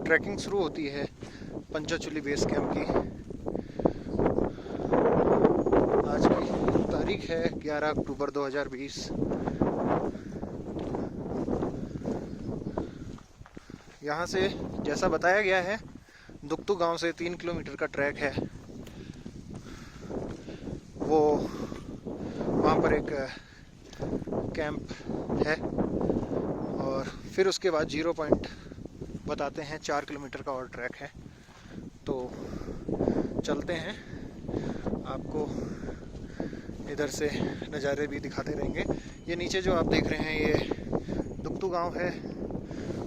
Trekking शुरू होती है पंचाचूली बेस कैंप की। आज की तारीख है 11 अक्टूबर 2020। यहाँ से जैसा बताया गया है दुक्तू गांव से 3 किलोमीटर का ट्रैक है। वो वहाँ पर एक कैंप है और फिर उसके बाद 0 पॉइंट बताते हैं 4 किलोमीटर का और ट्रैक है। तो चलते हैं, आपको इधर से नज़ारे भी दिखाते रहेंगे। ये नीचे जो आप देख रहे हैं ये दुक्तू गांव है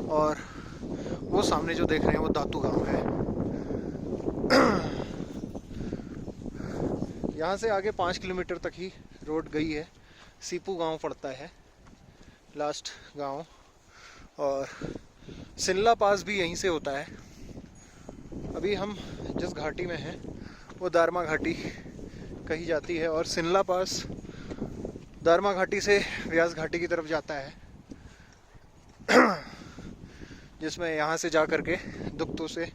और वो सामने जो देख रहे हैं वो दातू गांव है। यहाँ से आगे 5 किलोमीटर तक ही रोड गई है। सीपू गांव पड़ता है लास्ट गांव, और सिल्ला पास भी यहीं से होता है। अभी हम जिस घाटी में हैं वो दारमा घाटी कही जाती है और सिल्ला पास दारमा घाटी से व्यास घाटी की तरफ जाता है, जिसमें यहाँ से जा कर के दुक्तू से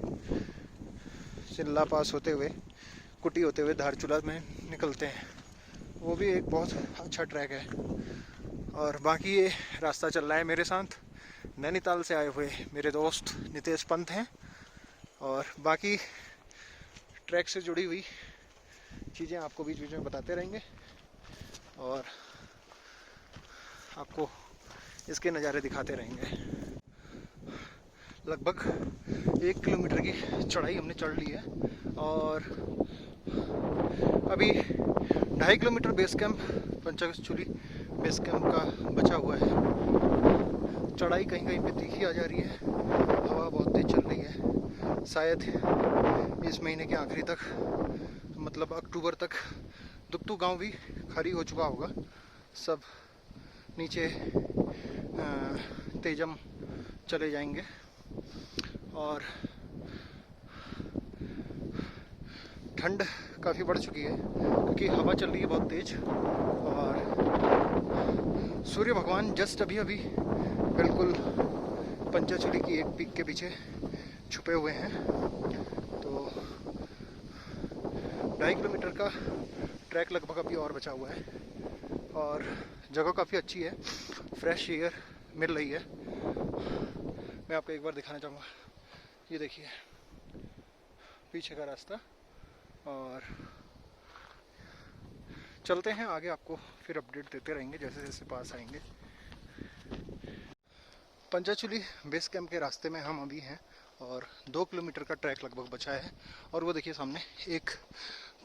सिल्ला पास होते हुए कुटी होते हुए धारचूला में निकलते हैं। वो भी एक बहुत अच्छा ट्रैक है। और बाकी ये रास्ता चल रहा है मेरे साथ नैनीताल से आए हुए मेरे दोस्त नितेश पंत हैं, और बाकी ट्रैक से जुड़ी हुई चीज़ें आपको बीच बीच में बताते रहेंगे और आपको इसके नज़ारे दिखाते रहेंगे। लगभग 1 किलोमीटर की चढ़ाई हमने चढ़ ली है और अभी 2.5 kilometre base camp Panchachuli base camp का बचा हुआ है। चढ़ाई कहीं कहीं पे तीखी आ जा रही है, हवा बहुत तेज चल रही है। शायद इस महीने के आखिरी तक, मतलब अक्टूबर तक, दुक्तू गांव भी खाली हो चुका होगा। सब नीचे तेजम चले जाएंगे और ठंड काफ़ी बढ़ चुकी है क्योंकि हवा चल रही है बहुत तेज और सूर्य भगवान जस्ट अभी अभी बिल्कुल पंचाचूली की एक पीक के पीछे छुपे हुए हैं। तो 2.5 किलोमीटर का ट्रैक लगभग अभी और बचा हुआ है और जगह काफ़ी अच्छी है, फ्रेश एयर मिल रही है। मैं आपको एक बार दिखाना चाहूँगा, ये देखिए पीछे का रास्ता। और चलते हैं आगे, आपको फिर अपडेट देते रहेंगे जैसे जैसे पास आएंगे। पंचाचूली बेस कैंप के रास्ते में हम अभी हैं और 2 किलोमीटर का ट्रैक लगभग बचा है। और वो देखिए सामने एक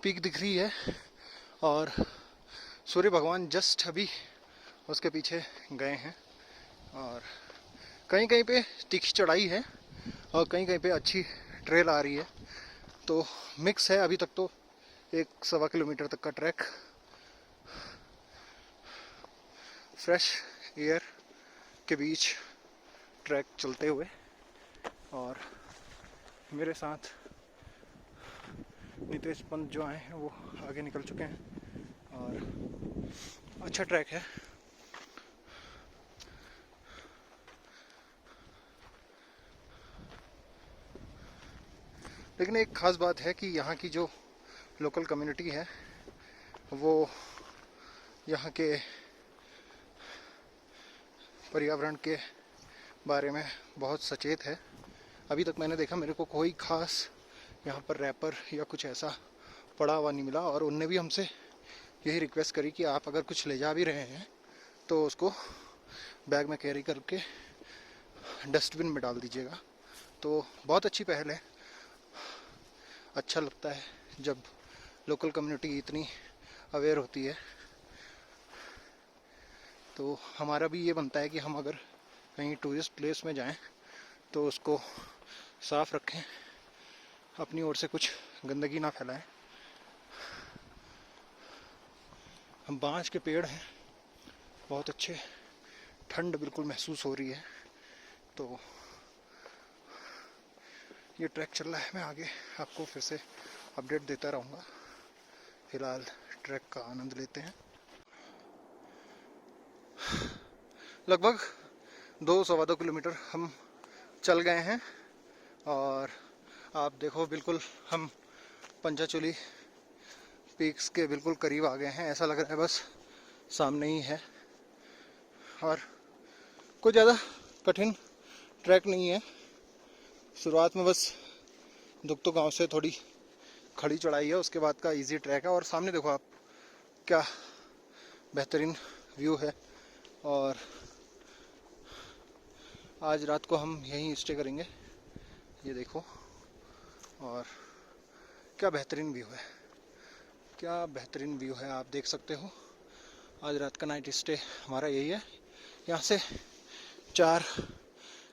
पीक दिख रही है और सूर्य भगवान जस्ट अभी उसके पीछे गए हैं। और कहीं कहीं पे तीखी चढ़ाई है और कहीं कहीं पे अच्छी ट्रेल आ रही है, तो मिक्स है अभी तक। तो 1-1.25 किलोमीटर तक का ट्रैक फ्रेश एयर के बीच ट्रैक चलते हुए, और मेरे साथ नितेश पंत जो आए हैं वो आगे निकल चुके हैं और अच्छा ट्रैक है। लेकिन एक ख़ास बात है कि यहाँ की जो लोकल कम्युनिटी है वो यहाँ के पर्यावरण के बारे में बहुत सचेत है। अभी तक मैंने देखा मेरे को कोई ख़ास यहाँ पर रैपर या कुछ ऐसा पड़ा हुआ नहीं मिला, और उनने भी हमसे यही रिक्वेस्ट करी कि आप अगर कुछ ले जा भी रहे हैं तो उसको बैग में कैरी करके डस्टबिन में डाल दीजिएगा। तो बहुत अच्छी पहल है। अच्छा लगता है जब लोकल कम्युनिटी इतनी अवेयर होती है। तो हमारा भी ये बनता है कि हम अगर कहीं टूरिस्ट प्लेस में जाएं तो उसको साफ़ रखें, अपनी ओर से कुछ गंदगी ना फैलाएं। हम बांस के पेड़ हैं, बहुत अच्छे, ठंड बिल्कुल महसूस हो रही है। तो ये ट्रैक चल रहा है, मैं आगे आपको फिर से अपडेट देता रहूँगा। फिलहाल ट्रैक का आनंद लेते हैं। लगभग 2-2.25 किलोमीटर हम चल गए हैं और आप देखो बिल्कुल हम पंचाचूली पीक्स के बिल्कुल करीब आ गए हैं। ऐसा लग रहा है बस सामने ही है, और कोई ज़्यादा कठिन ट्रैक नहीं है। शुरुआत में बस दुगतो गांव से थोड़ी खड़ी चढ़ाई है, उसके बाद का इजी ट्रैक है। और सामने देखो आप, क्या बेहतरीन व्यू है। और आज रात को हम यहीं स्टे करेंगे, ये देखो। और क्या बेहतरीन व्यू है, क्या बेहतरीन व्यू है, आप देख सकते हो। आज रात का नाइट स्टे हमारा यही है। यहाँ से 4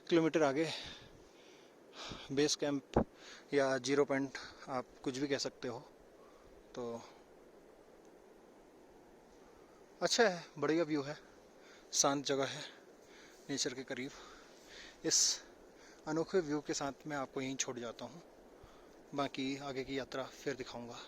किलोमीटर आगे बेस कैंप या 0 पॉइंट, आप कुछ भी कह सकते हो। तो अच्छा है, बढ़िया व्यू है, शांत जगह है, नेचर के करीब। इस अनोखे व्यू के साथ मैं आपको यहीं छोड़ जाता हूँ, बाकी आगे की यात्रा फिर दिखाऊंगा।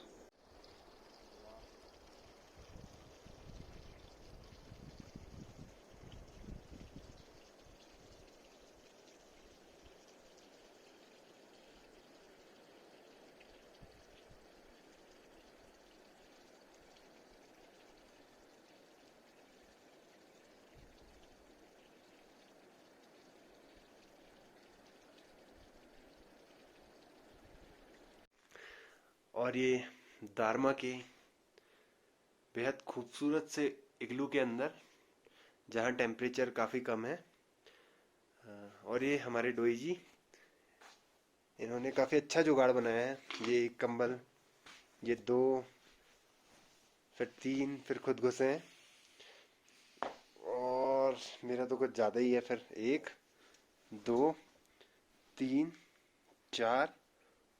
और ये दारमा के बेहद खूबसूरत से इग्लू के अंदर, जहाँ टेम्परेचर काफ़ी कम है। और ये हमारे डोई जी, इन्होंने काफ़ी अच्छा जुगाड़ बनाया है। ये एक कंबल, ये 2, फिर 3, फिर खुद घुसे हैं। और मेरा तो कुछ ज़्यादा ही है, फिर 1, 2, 3, 4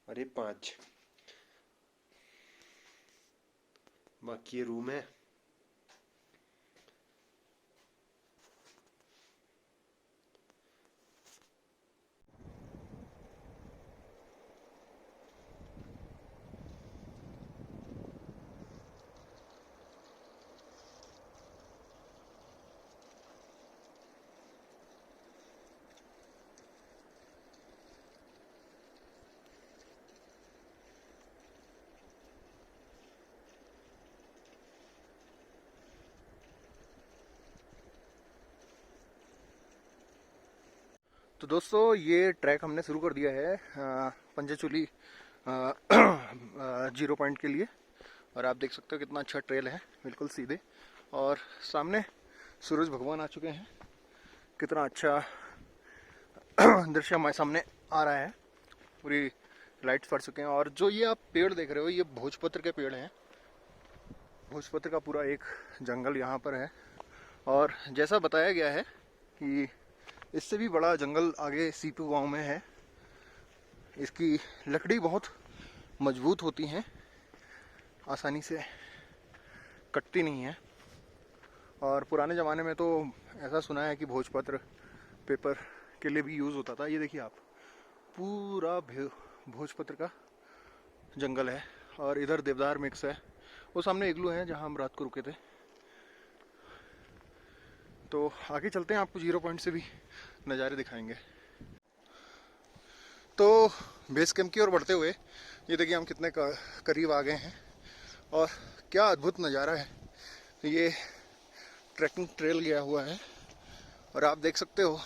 और ये 5। बाकी ये रूम है। तो दोस्तों, ये ट्रैक हमने शुरू कर दिया है पंचाचूली 0 पॉइंट के लिए। और आप देख सकते हो कितना अच्छा ट्रेल है, बिल्कुल सीधे। और सामने सूरज भगवान आ चुके हैं, कितना अच्छा दृश्य हमारे सामने आ रहा है। पूरी लाइट्स पड़ चुके हैं। और जो ये आप पेड़ देख रहे हो, ये भोजपत्र के पेड़ हैं। भोजपत्र का पूरा एक जंगल यहाँ पर है। और जैसा बताया गया है कि इससे भी बड़ा जंगल आगे सीपू गांव में है। इसकी लकड़ी बहुत मजबूत होती हैं, आसानी से कटती नहीं है। और पुराने ज़माने में तो ऐसा सुना है कि भोजपत्र पेपर के लिए भी यूज़ होता था। ये देखिए आप, पूरा भोजपत्र का जंगल है। और इधर देवदार मिक्स है। वो सामने इग्लू है जहाँ हम रात को रुके थे। तो आगे चलते हैं, आपको 0 पॉइंट से भी नज़ारे दिखाएंगे। तो बेस कैंप की ओर बढ़ते हुए ये देखिए हम कितने करीब आ गए हैं। और क्या अद्भुत नज़ारा है। ये ट्रैकिंग ट्रेल गया हुआ है, और आप देख सकते हो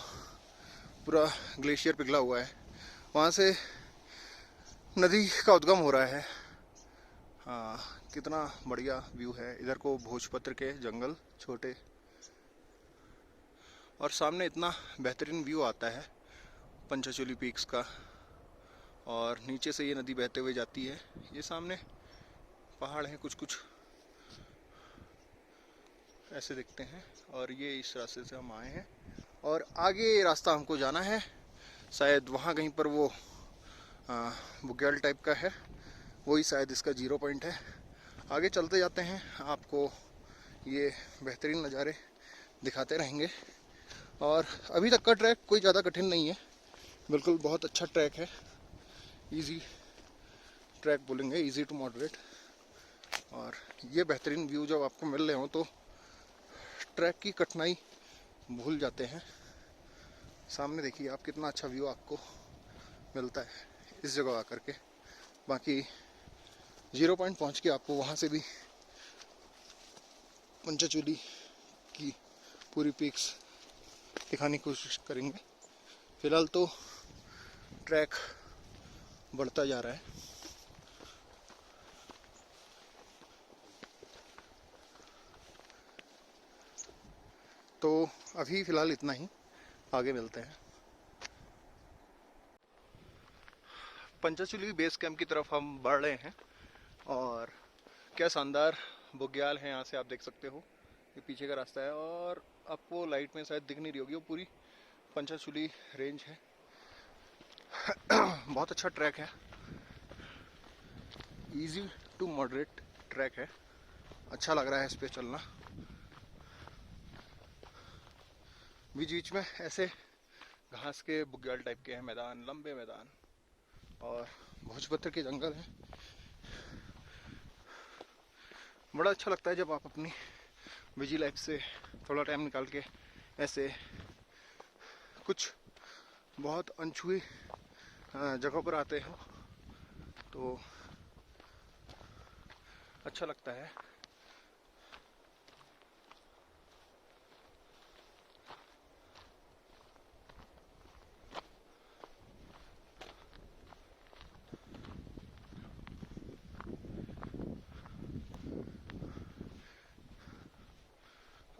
पूरा ग्लेशियर पिघला हुआ है। वहाँ से नदी का उद्गम हो रहा है। हाँ, कितना बढ़िया व्यू है। इधर को भोजपत्र के जंगल छोटे, और सामने इतना बेहतरीन व्यू आता है पंचाचूली पीक्स का। और नीचे से ये नदी बहते हुए जाती है। ये सामने पहाड़ हैं, कुछ कुछ ऐसे दिखते हैं। और ये इस रास्ते से हम आए हैं, और आगे रास्ता हमको जाना है। शायद वहाँ कहीं पर वो बुग्याल टाइप का है, वही शायद इसका 0 पॉइंट है। आगे चलते जाते हैं, आपको ये बेहतरीन नज़ारे दिखाते रहेंगे। और अभी तक का ट्रैक कोई ज़्यादा कठिन नहीं है, बिल्कुल बहुत अच्छा ट्रैक है। इजी ट्रैक बोलेंगे, इजी टू मॉडरेट। और ये बेहतरीन व्यू जब आपको मिल रहे हो तो ट्रैक की कठिनाई भूल जाते हैं। सामने देखिए आप, कितना अच्छा व्यू आपको मिलता है इस जगह आकर के। बाकी 0 पॉइंट पहुँच के आपको वहाँ से भी पंचाचूली की पूरी पिक्स दिखाने की कोशिश करेंगे। फिलहाल तो ट्रैक बढ़ता जा रहा है। तो अभी फ़िलहाल इतना ही, आगे मिलते हैं। पंचाचूली बेस कैंप की तरफ हम बढ़ रहे हैं और क्या शानदार बुग्याल है। यहाँ से आप देख सकते हो, ये पीछे का रास्ता है और आपको लाइट में शायद दिख नहीं रही होगी, वो पूरी पंचाचूली रेंज है। बहुत अच्छा ट्रैक है, इजी टू मॉडरेट ट्रैक है, अच्छा लग रहा है इस पे चलना। बीच बीच में ऐसे घास के बुग्याल टाइप के हैं मैदान, लंबे मैदान, और भोजपत्र के जंगल हैं। बड़ा अच्छा लगता है जब आप अपनी बिजी लाइफ से थोड़ा टाइम निकाल के ऐसे कुछ बहुत अनछुई जगहों पर आते हो, तो अच्छा लगता है।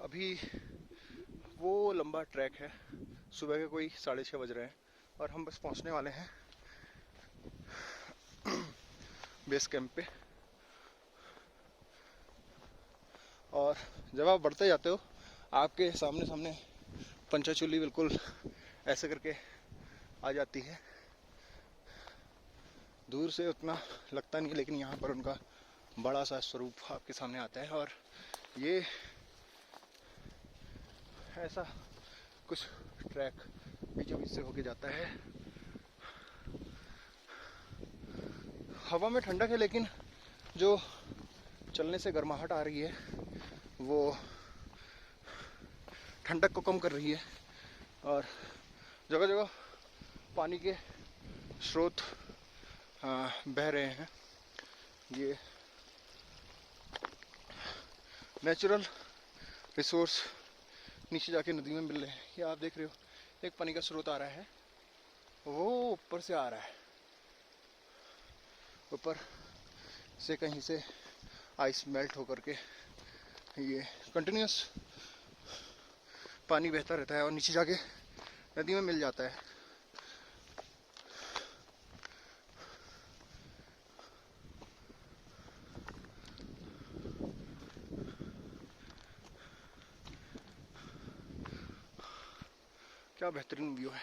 अभी वो लंबा ट्रैक है, सुबह के कोई 6:30 बज रहे हैं और हम बस पहुंचने वाले हैं बेस कैंप पे। और जब आप बढ़ते जाते हो, आपके सामने सामने पंचाचूली बिल्कुल ऐसे करके आ जाती है। दूर से उतना लगता नहीं, लेकिन यहाँ पर उनका बड़ा सा स्वरूप आपके सामने आता है। और ये ऐसा कुछ ट्रैक बीचों बीच से होके जाता है। हवा में ठंडक है, लेकिन जो चलने से गर्माहट आ रही है वो ठंडक को कम कर रही है। और जगह जगह पानी के स्रोत बह रहे हैं। ये नेचुरल रिसोर्स नीचे जाके नदी में मिल रहे हैं। ये आप देख रहे हो, एक पानी का स्रोत आ रहा है, वो ऊपर से आ रहा है, ऊपर से कहीं से आइस मेल्ट होकर के ये कंटिन्यूस पानी बहता रहता है और नीचे जाके नदी में मिल जाता है। क्या बेहतरीन व्यू है।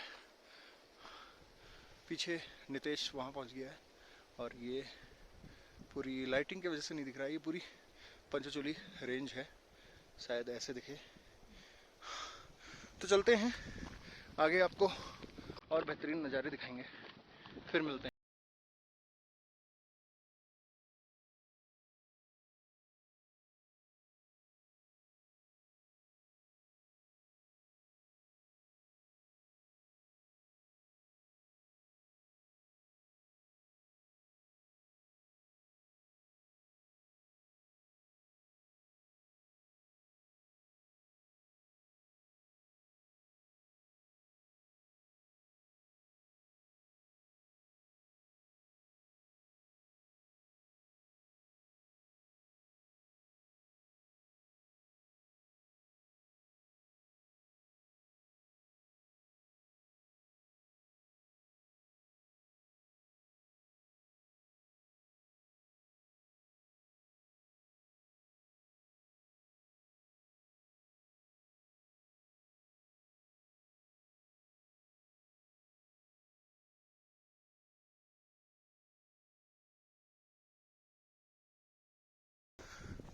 पीछे नितेश वहाँ पहुँच गया है और ये पूरी लाइटिंग की वजह से नहीं दिख रहा है, ये पूरी पंचाचूली रेंज है, शायद ऐसे दिखे। तो चलते हैं आगे, आपको और बेहतरीन नज़ारे दिखाएंगे। फिर मिलते हैं।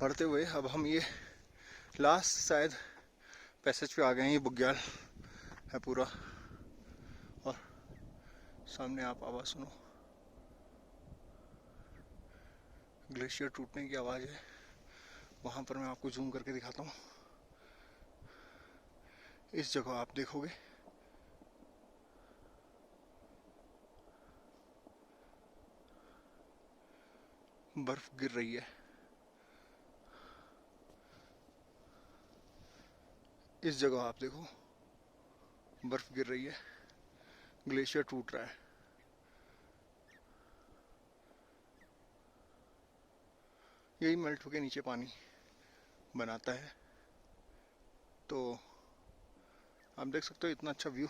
बढ़ते हुए अब हम ये लास्ट शायद पैसेज पे आ गए हैं। ये बुग्याल है पूरा, और सामने आप आवाज़ सुनो, ग्लेशियर टूटने की आवाज़ है। वहाँ पर मैं आपको जूम करके दिखाता हूँ। इस जगह आप देखोगे बर्फ गिर रही है। इस जगह आप देखो, बर्फ गिर रही है, ग्लेशियर टूट रहा है। यही मेल्ट होके नीचे पानी बनाता है। तो आप देख सकते हो इतना अच्छा व्यू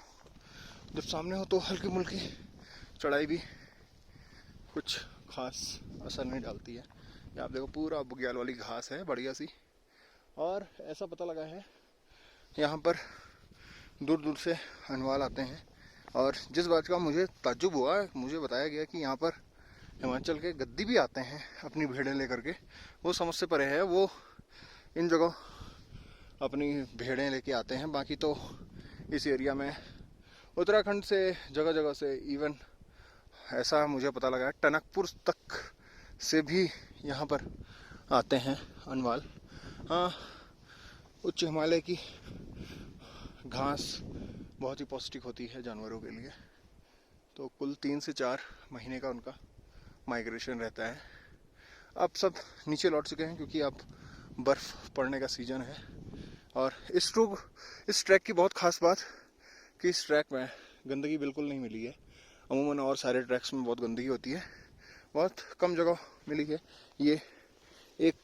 जब सामने हो तो हल्की मुल्की चढ़ाई भी कुछ खास असर नहीं डालती है। ये आप देखो पूरा बुग्याल वाली घास है बढ़िया सी। और ऐसा पता लगा है यहाँ पर दूर दूर से हनवाल आते हैं। और जिस बात का मुझे ताज्जुब हुआ, मुझे बताया गया कि यहाँ पर हिमाचल के गद्दी भी आते हैं अपनी भेड़ें लेकर के। वो समझ से परे है, वो इन जगह अपनी भेड़ें लेके आते हैं। बाकी तो इस एरिया में उत्तराखंड से जगह जगह से, इवन ऐसा मुझे पता लगा टनकपुर तक से भी यहाँ पर आते हैं अनवाल। हाँ, उच्च हिमालय की घास बहुत ही पौष्टिक होती है जानवरों के लिए। तो कुल 3 से 4 महीने का उनका माइग्रेशन रहता है। अब सब नीचे लौट चुके हैं क्योंकि अब बर्फ़ पड़ने का सीज़न है। और इस ट्रैक की बहुत ख़ास बात कि इस ट्रैक में गंदगी बिल्कुल नहीं मिली है। अमूमन और सारे ट्रैक्स में बहुत गंदगी होती है, बहुत कम जगह मिली है। ये एक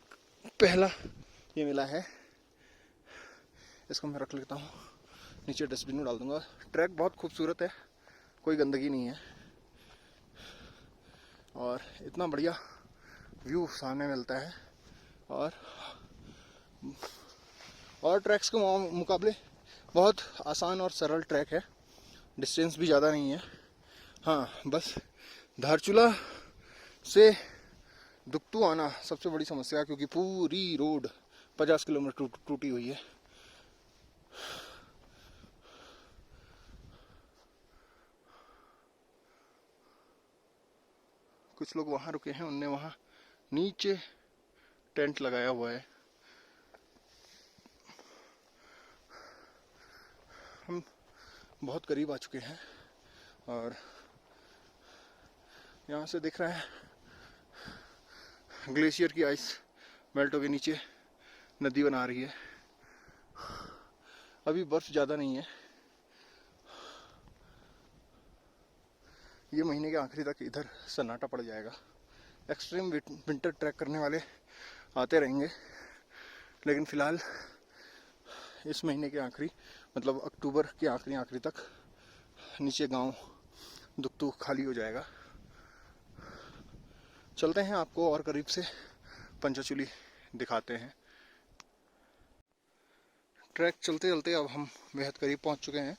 पहला ये मिला है, इसको मैं रख लेता हूँ, नीचे डस्टबिन में डाल दूँगा। ट्रैक बहुत खूबसूरत है, कोई गंदगी नहीं है और इतना बढ़िया व्यू सामने मिलता है। और ट्रैक्स के मुकाबले बहुत आसान और सरल ट्रैक है, डिस्टेंस भी ज़्यादा नहीं है। हाँ, बस धारचूला से दुक्तू आना सबसे बड़ी समस्या, क्योंकि पूरी रोड 50 किलोमीटर टूटी हुई है। कुछ लोग वहाँ रुके हैं, उनने वहाँ नीचे टेंट लगाया हुआ है। हम बहुत करीब आ चुके हैं और यहाँ से दिख रहा है ग्लेशियर की आइस मेल्ट होकर नीचे नदी बना रही है। अभी बर्फ ज़्यादा नहीं है। ये महीने के आखिरी तक इधर सन्नाटा पड़ जाएगा। एक्सट्रीम विंटर ट्रैक करने वाले आते रहेंगे, लेकिन फ़िलहाल इस महीने के आखिरी, मतलब अक्टूबर के आखिरी तक नीचे गांव दुक्तू खाली हो जाएगा। चलते हैं, आपको और करीब से पंचाचूली दिखाते हैं। ट्रैक चलते चलते अब हम बेहद करीब पहुंच चुके हैं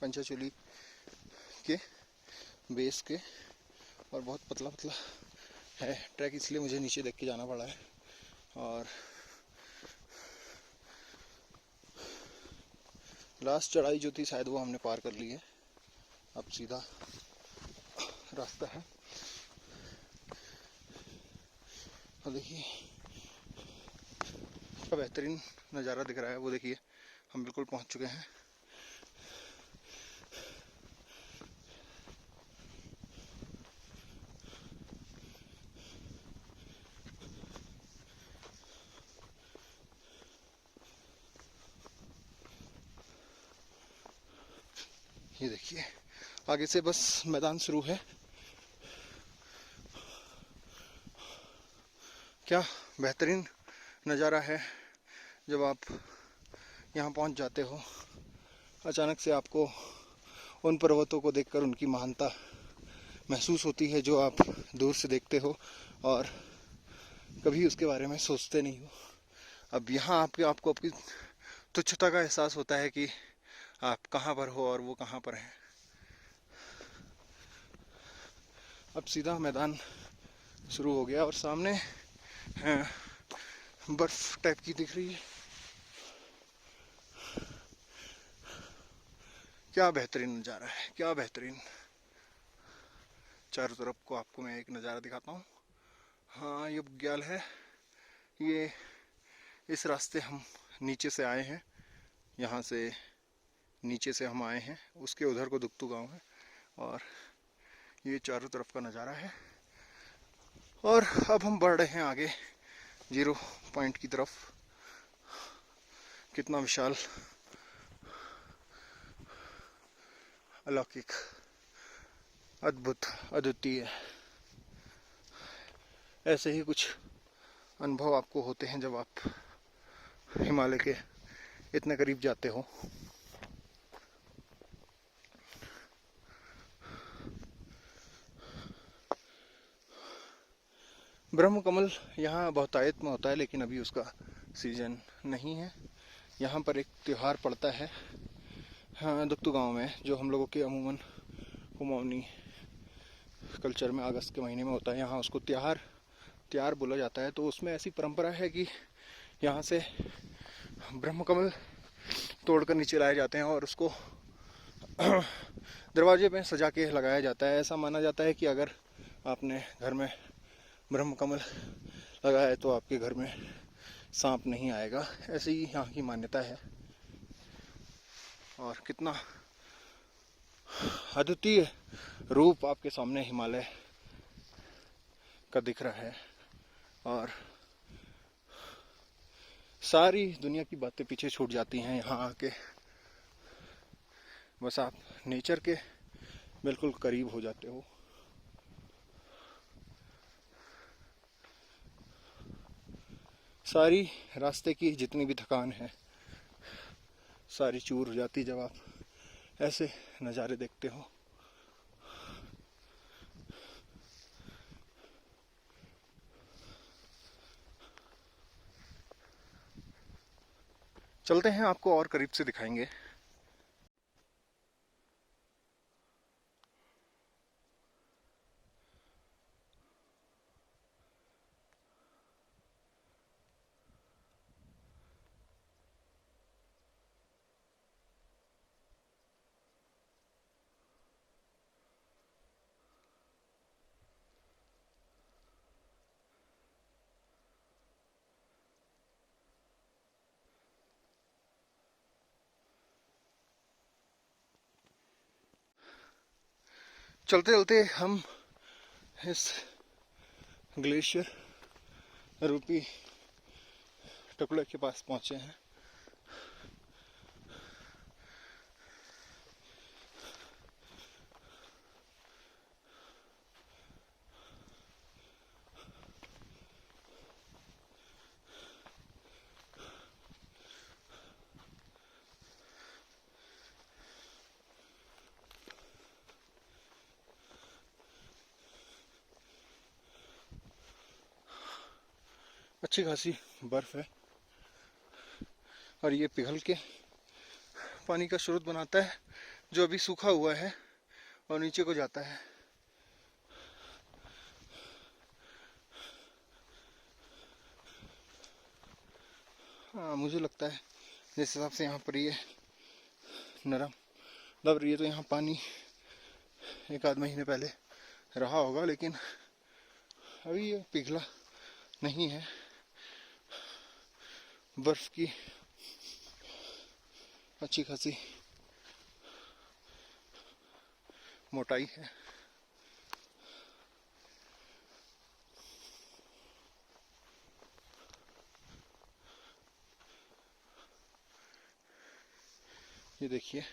पंचाचूली के बेस के। और बहुत पतला पतला है ट्रैक, इसलिए मुझे नीचे देख के जाना पड़ा है। और लास्ट चढ़ाई जो थी शायद वो हमने पार कर ली है, अब सीधा रास्ता है। और देखिए क्या बेहतरीन नज़ारा दिख रहा है, वो देखिए हम बिल्कुल पहुंच चुके हैं। ये देखिए आगे से बस मैदान शुरू है। क्या बेहतरीन नज़ारा है जब आप यहाँ पहुँच जाते हो। अचानक से आपको उन पर्वतों को देखकर उनकी महानता महसूस होती है जो आप दूर से देखते हो और कभी उसके बारे में सोचते नहीं हो। अब यहाँ आपको आपकी तुच्छता का एहसास होता है कि आप कहाँ पर हो और वो कहाँ पर है। अब सीधा मैदान शुरू हो गया और सामने बर्फ टाइप की दिख रही है। क्या बेहतरीन नज़ारा है, क्या बेहतरीन। चारों तरफ को आपको मैं एक नज़ारा दिखाता हूँ। हाँ, ये बुग्याल है। ये इस रास्ते हम नीचे से आए हैं, यहाँ से नीचे से हम आए हैं, उसके उधर को दुक्तू गांव है। और ये चारों तरफ का नज़ारा है। और अब हम बढ़ रहे हैं आगे 0 पॉइंट की तरफ। कितना विशाल, अलौकिक, अद्भुत, अद्वितीय, ऐसे ही कुछ अनुभव आपको होते हैं जब आप हिमालय के इतने करीब जाते हो। ब्रह्म कमल यहाँ बहुतायत में होता है, लेकिन अभी उसका सीजन नहीं है। यहाँ पर एक त्यौहार पड़ता है हाँ, दुक्तु गांव में, जो हम लोगों के अमूमन कुमाऊनी कल्चर में अगस्त के महीने में होता है। यहाँ उसको त्योहार बोला जाता है। तो उसमें ऐसी परंपरा है कि यहाँ से ब्रह्म कमल तोड़कर नीचे लाए जाते हैं और उसको दरवाजे पे सजा के लगाया जाता है। ऐसा माना जाता है कि अगर आपने घर में ब्रह्म कमल लगाया है तो आपके घर में सांप नहीं आएगा। ऐसी ही यहाँ की मान्यता है। और कितना अद्वितीय रूप आपके सामने हिमालय का दिख रहा है। और सारी दुनिया की बातें पीछे छूट जाती हैं यहाँ आके। बस आप नेचर के बिल्कुल करीब हो जाते हो। सारी रास्ते की जितनी भी थकान है सारी चूर हो जाती जब आप ऐसे नज़ारे देखते हो। चलते हैं, आपको और करीब से दिखाएंगे। चलते चलते हम इस ग्लेशियर रूपी टुकड़े के पास पहुंचे हैं। अच्छी खासी बर्फ है और ये पिघल के पानी का स्रोत बनाता है, जो अभी सूखा हुआ है और नीचे को जाता है। हाँ, मुझे लगता है जिस हिसाब से यहाँ पर ये नरम दब रही है तो यहाँ पानी एक आध महीने पहले रहा होगा, लेकिन अभी ये पिघला नहीं है। बर्फ की अच्छी खासी मोटाई है। ये देखिए,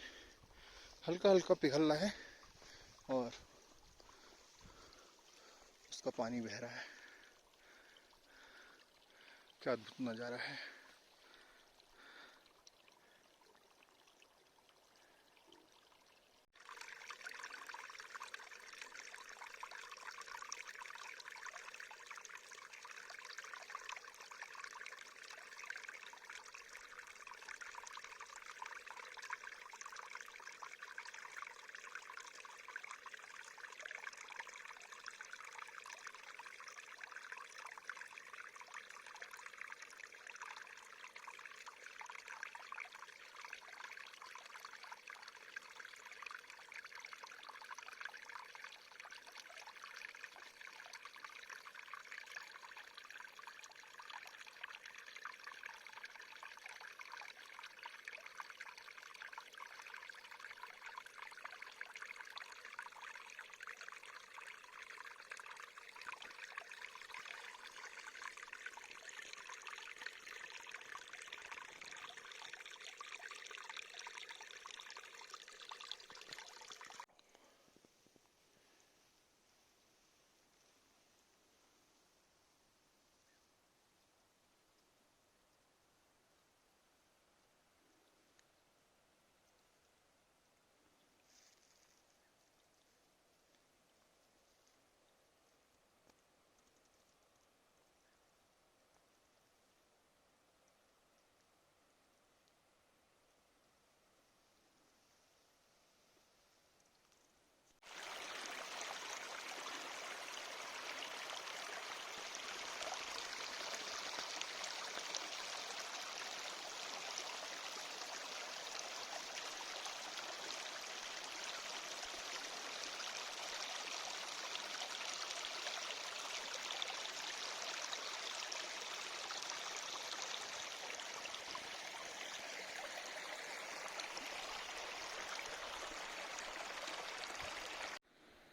हल्का हल्का पिघल रहा है और उसका पानी बह रहा है। क्या अद्भुत नज़ारा है।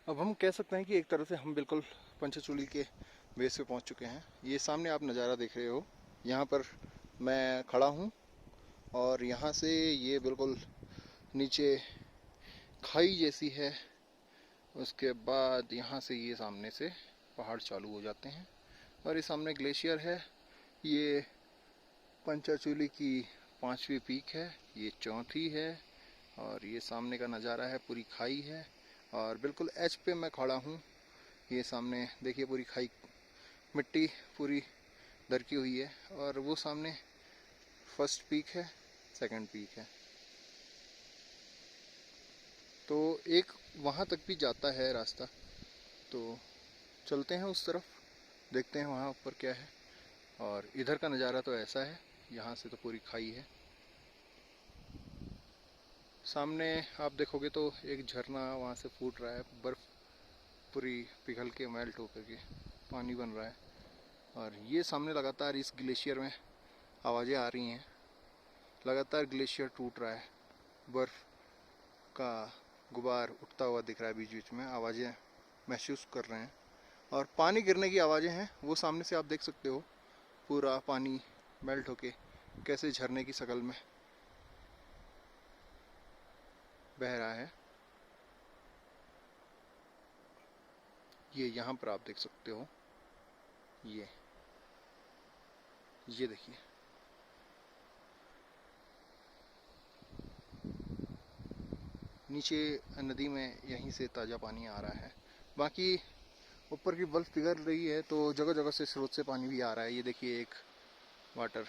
अब हम कह सकते हैं कि एक तरह से हम बिल्कुल पंचचूली के बेस पे पहुंच चुके हैं। ये सामने आप नज़ारा देख रहे हो, यहाँ पर मैं खड़ा हूँ और यहाँ से ये बिल्कुल नीचे खाई जैसी है। उसके बाद यहाँ से ये सामने से पहाड़ चालू हो जाते हैं और ये सामने ग्लेशियर है। ये पंचचूली की 5वीं पीक है, ये 4थी है और ये सामने का नज़ारा है, पूरी खाई है और बिल्कुल एज पे मैं खड़ा हूँ। ये सामने देखिए पूरी खाई, मिट्टी पूरी दरकी हुई है और वो सामने फर्स्ट पीक है, सेकंड पीक है। तो एक वहाँ तक भी जाता है रास्ता, तो चलते हैं उस तरफ, देखते हैं वहाँ ऊपर क्या है। और इधर का नज़ारा तो ऐसा है, यहाँ से तो पूरी खाई है। सामने आप देखोगे तो एक झरना वहाँ से फूट रहा है, बर्फ़ पूरी पिघल के मेल्ट होकर के पानी बन रहा है और ये सामने लगातार इस ग्लेशियर में आवाज़ें आ रही हैं। लगातार ग्लेशियर टूट रहा है, बर्फ़ का गुबार उठता हुआ दिख रहा है, बीच बीच में आवाज़ें महसूस कर रहे हैं और पानी गिरने की आवाज़ें हैं। वो सामने से आप देख सकते हो, पूरा पानी मेल्ट होके कैसे झरने की शक्ल में बह रहा है। ये यहाँ पर आप देख सकते हो, ये देखिए, नीचे नदी में यहीं से ताज़ा पानी आ रहा है। बाकी ऊपर की बर्फ़ पिघल रही है तो जगह जगह से स्रोत से पानी भी आ रहा है। ये देखिए एक वाटर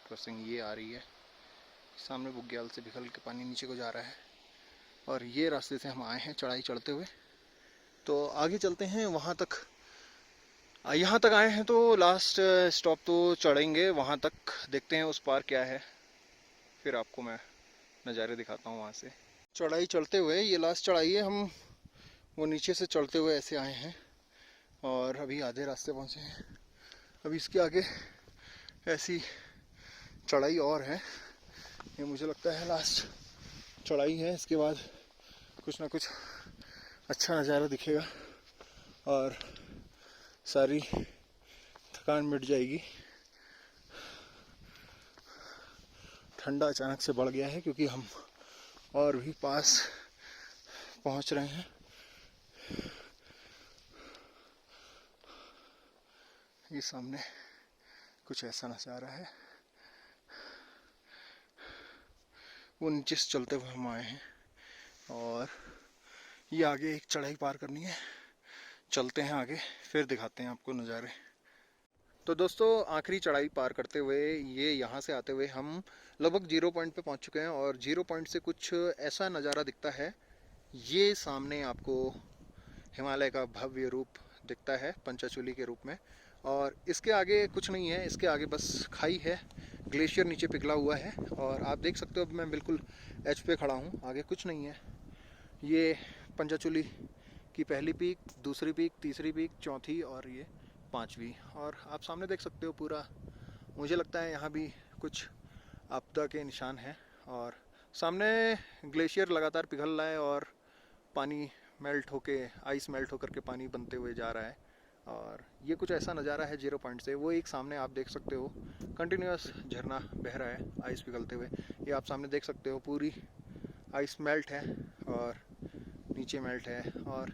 क्रॉसिंग ये आ रही है, सामने बुग्याल से पिघल के पानी नीचे को जा रहा है और ये रास्ते से हम आए हैं चढ़ाई चढ़ते हुए। तो आगे चलते हैं वहाँ तक। यहाँ तक आए हैं तो लास्ट स्टॉप तो चढ़ेंगे, वहाँ तक देखते हैं उस पार क्या है, फिर आपको मैं नज़ारे दिखाता हूँ वहाँ से। चढ़ाई चढ़ते हुए ये लास्ट चढ़ाई है, हम वो नीचे से चढ़ते हुए ऐसे आए हैं और अभी आधे रास्ते पहुँचे हैं। अभी इसके आगे ऐसी चढ़ाई और है, ये मुझे लगता है लास्ट चढ़ाई है। इसके बाद कुछ ना कुछ अच्छा नज़ारा दिखेगा और सारी थकान मिट जाएगी। ठंडा अचानक से बढ़ गया है क्योंकि हम और भी पास पहुंच रहे हैं। ये सामने कुछ ऐसा नज़ारा है, वो नीचे से चलते हुए हम आए हैं और ये आगे एक चढ़ाई पार करनी है। चलते हैं आगे, फिर दिखाते हैं आपको नज़ारे। तो दोस्तों आखिरी चढ़ाई पार करते हुए ये यहाँ से आते हुए हम लगभग 0 पॉइंट पे पहुँच चुके हैं और 0 पॉइंट से कुछ ऐसा नज़ारा दिखता है। ये सामने आपको हिमालय का भव्य रूप दिखता है पंचचूली के रूप में और इसके आगे कुछ नहीं है, इसके आगे बस खाई है, ग्लेशियर नीचे पिघला हुआ है और आप देख सकते हो मैं बिल्कुल एज पे खड़ा हूँ, आगे कुछ नहीं है। ये पंचचूली की पहली पीक, दूसरी पीक, तीसरी पीक, चौथी और ये 5वीं। और आप सामने देख सकते हो पूरा, मुझे लगता है यहाँ भी कुछ आपदा के निशान हैं और सामने ग्लेशियर लगातार पिघल रहा है और पानी मेल्ट होके, आइस मेल्ट होकर के पानी बनते हुए जा रहा है और ये कुछ ऐसा नज़ारा है 0 पॉइंट से। वो एक सामने आप देख सकते हो कंटिन्यूस झरना बह रहा है आइस पिघलते हुए, ये आप सामने देख सकते हो, पूरी आइस मेल्ट है और नीचे मेल्ट है। और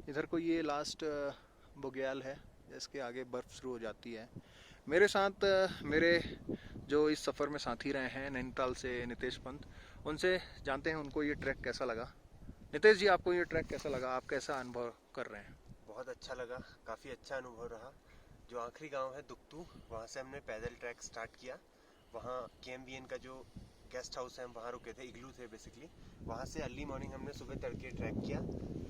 इधर को ये लास्ट बुग्याल है, इसके आगे बर्फ़ शुरू हो जाती है। मेरे साथ मेरे जो इस सफ़र में साथी रहे हैं नैनीताल से नितेश पंत, उनसे जानते हैं उनको ये ट्रैक कैसा लगा। नितेश जी, आपको ये ट्रैक कैसा लगा, आप कैसा अनुभव कर रहे हैं? बहुत अच्छा लगा, काफ़ी अच्छा अनुभव रहा। जो आखिरी गांव है दुक्तू, वहाँ से हमने पैदल ट्रैक स्टार्ट किया। वहाँ KMBN का जो गेस्ट हाउस है हम वहाँ रुके थे, इग्लू थे बेसिकली। वहाँ से अर्ली मॉर्निंग हमने सुबह तड़के ट्रैक किया।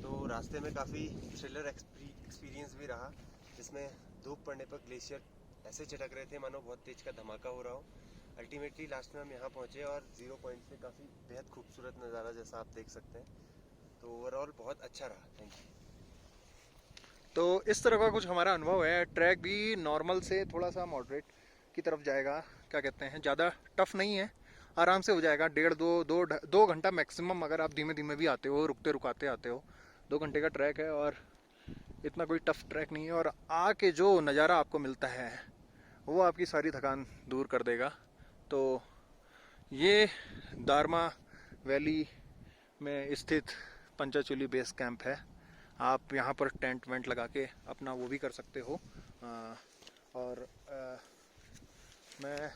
तो रास्ते में काफ़ी थ्रिलर एक्सपीरियंस भी रहा, जिसमें धूप पड़ने पर ग्लेशियर ऐसे चटक रहे थे मानो बहुत तेज का धमाका हो रहा हो। अल्टीमेटली लास्ट में हम यहाँ पहुँचे और 0 पॉइंट से काफ़ी बेहद खूबसूरत नज़ारा जैसा आप देख सकते हैं। तो ओवरऑल बहुत अच्छा रहा। Thank you. तो इस तरह का कुछ हमारा अनुभव है। ट्रैक भी नॉर्मल से थोड़ा सा मॉडरेट की तरफ जाएगा, क्या कहते हैं, ज़्यादा टफ नहीं है, आराम से हो जाएगा। 1.5 2 घंटा मैक्सिमम अगर आप धीमे धीमे भी आते हो, रुकते रुकाते आते हो 2 घंटे का ट्रैक है और इतना कोई टफ ट्रैक नहीं है, और आके जो नज़ारा आपको मिलता है वो आपकी सारी थकान दूर कर देगा। तो ये दारमा वैली में स्थित पंचाचूली बेस कैंप है। आप यहाँ पर टेंट वेंट लगा के अपना वो भी कर सकते हो। और मैं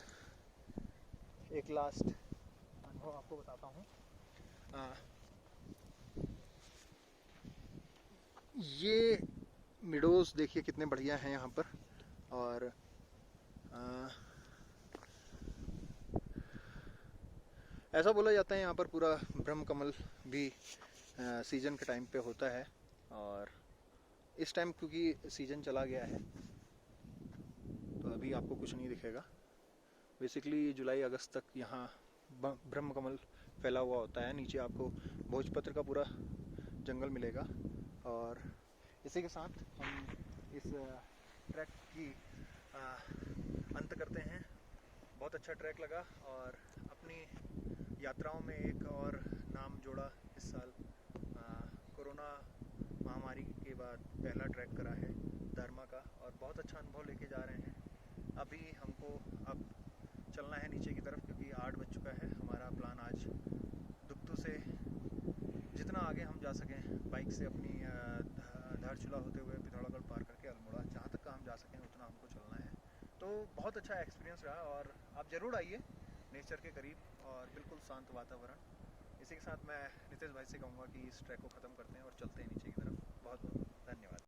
एक लास्ट अनुभव आपको बताता हूँ। ये मिडोज देखिए कितने बढ़िया हैं यहाँ पर। और ऐसा बोला जाता है यहाँ पर पूरा ब्रह्म कमल भी सीजन के टाइम पे होता है, और इस टाइम क्योंकि सीजन चला गया है तो अभी आपको कुछ नहीं दिखेगा। बेसिकली जुलाई अगस्त तक यहाँ ब्रह्म कमल फैला हुआ होता है। नीचे आपको भोजपत्र का पूरा जंगल मिलेगा। और इसी के साथ हम इस ट्रैक की अंत करते हैं। बहुत अच्छा ट्रैक लगा और अपनी यात्राओं में एक और नाम जोड़ा इस साल। कोरोना महामारी के बाद पहला ट्रैक करा है दारमा का, और बहुत अच्छा अनुभव लेके जा रहे हैं। अभी हमको अब चलना है नीचे की तरफ, क्योंकि 8 बज चुका है। हमारा प्लान आज दुक्तू से जितना आगे हम जा सकें बाइक से अपनी धारचूला होते हुए पिथौरागढ़ पार करके अल्मोड़ा, जहाँ तक का हम जा सकें उतना हमको चलना है। तो बहुत अच्छा एक्सपीरियंस रहा, और आप ज़रूर आइए नेचर के करीब और बिल्कुल शांत वातावरण। इसी के साथ मैं नितेश भाई से कहूँगा कि इस ट्रैक को ख़त्म करते हैं और चलते हैं नीचे की तरफ। बहुत बहुत धन्यवाद।